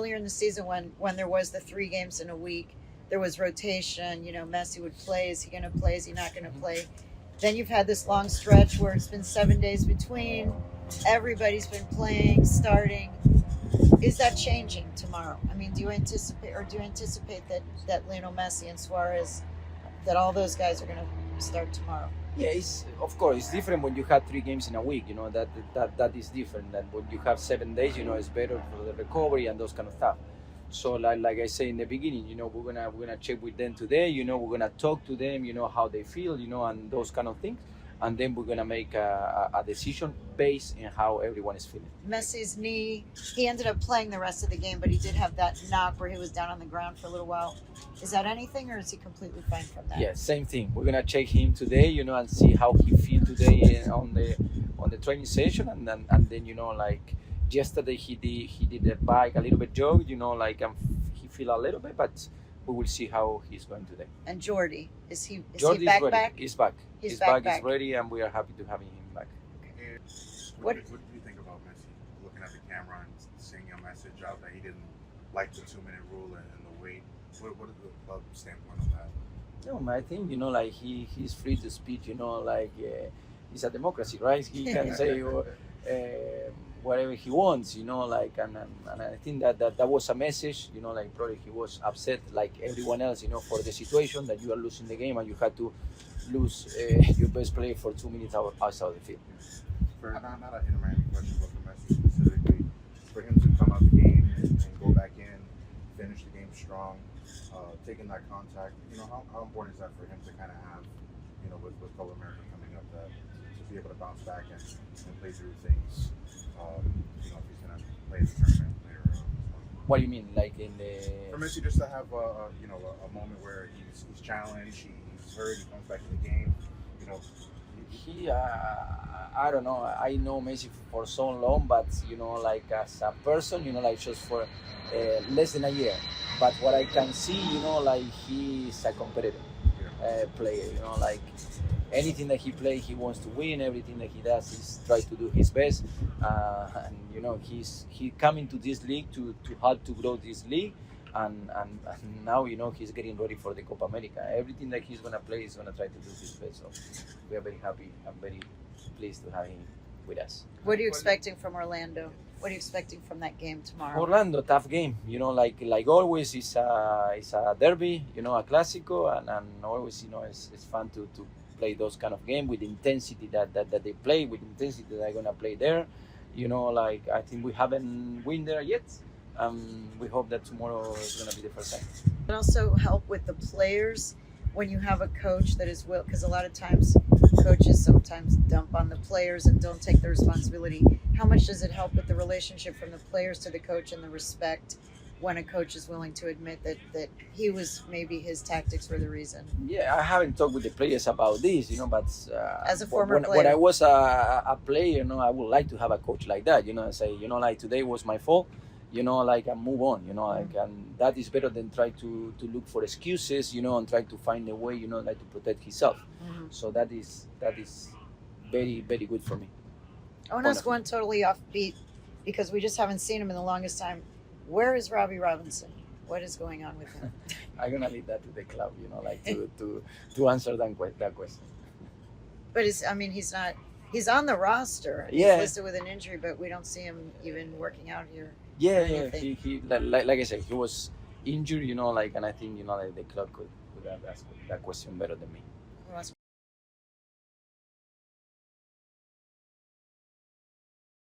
earlier in the season when there was the 3 games in a week, there was rotation. Messi would play. Is he going to play? Is he not going to play? Then you've had this long stretch where it's been 7 days between. Everybody's been playing, starting. Is that changing tomorrow? I mean, do you anticipate that Lionel Messi and Suarez, that all those guys are going to start tomorrow? Yeah, of course it's different when you have 3 games in a week. That is different than when you have 7 days. It's better for the recovery and those kind of stuff. So like I say in the beginning, we're gonna check with them today. We're gonna talk to them. How they feel. And those kind of things. And then we're gonna make a decision based on how everyone is feeling. Messi's knee, he ended up playing the rest of the game, but he did have that knock where he was down on the ground for a little while. Is that anything, or is he completely fine from that? Yeah, same thing. We're gonna check him today, and see how he feels today on the training session, and then like yesterday he did the bike a little bit jog, he feel a little bit, but we will see how he's going today. And Jordi, is he ready. back? He's back. He's His back. is ready, and we are happy to have him back. What do you think about Messi looking at the camera and seeing a message out that he didn't like the 2-minute rule and the wait? What is the club standpoint on that? No, I think he's free to speak. It's a democracy, right? He can say whatever he wants. And I think that was a message. Probably he was upset like everyone else. For the situation that you are losing the game and you had to lose your best player for 2 minutes outside of the field. For not an Inter Miami question, but for Messi specifically, for him to come out the game and go back in, finish the game strong, taking that contact, how important is that for him to kind of have, with Copa America coming up, to be able to bounce back and play through things, if he's going to play the tournament later on? What do you mean, like in the? For Messi, just to have a moment where he's challenged, he's hurt, he comes back to the game, I don't know. I know Messi for so long, but as a person, just for less than a year. But what I can see, he's a competitive player. Anything that he plays, he wants to win. Everything that he does is try to do his best. And he coming to this league to help to grow this league. And now he's getting ready for the Copa America. Everything that he's gonna play is gonna try to do his best. So we are very happy. I'm very pleased to have him with us. What are you expecting from Orlando? What are you expecting from that game tomorrow? Orlando, tough game. Like always, it's a derby. A clásico, and always it's fun to play those kind of games with the intensity that they play, with the intensity that they're gonna play there. I think we haven't win there yet. We hope that tomorrow is going to be the first time. And also help with the players when you have a coach that is because a lot of times coaches sometimes dump on the players and don't take the responsibility. How much does it help with the relationship from the players to the coach and the respect when a coach is willing to admit that maybe his tactics were the reason? Yeah, I haven't talked with the players about this, but as a former player, when I was a player, I would like to have a coach like that, and say, today was my fault. And move on, and that is better than try to look for excuses, and try to find a way, to protect himself. Mm-hmm. So that is very, very good for me. I want to ask one totally offbeat, because we just haven't seen him in the longest time. Where is Robbie Robinson? What is going on with him? I'm gonna leave that to the club, to answer that question. But he's on the roster. Yeah. He's listed with an injury, but we don't see him even working out here. Yeah. He like I said, he was injured, and I think, the club could have asked that question better than me.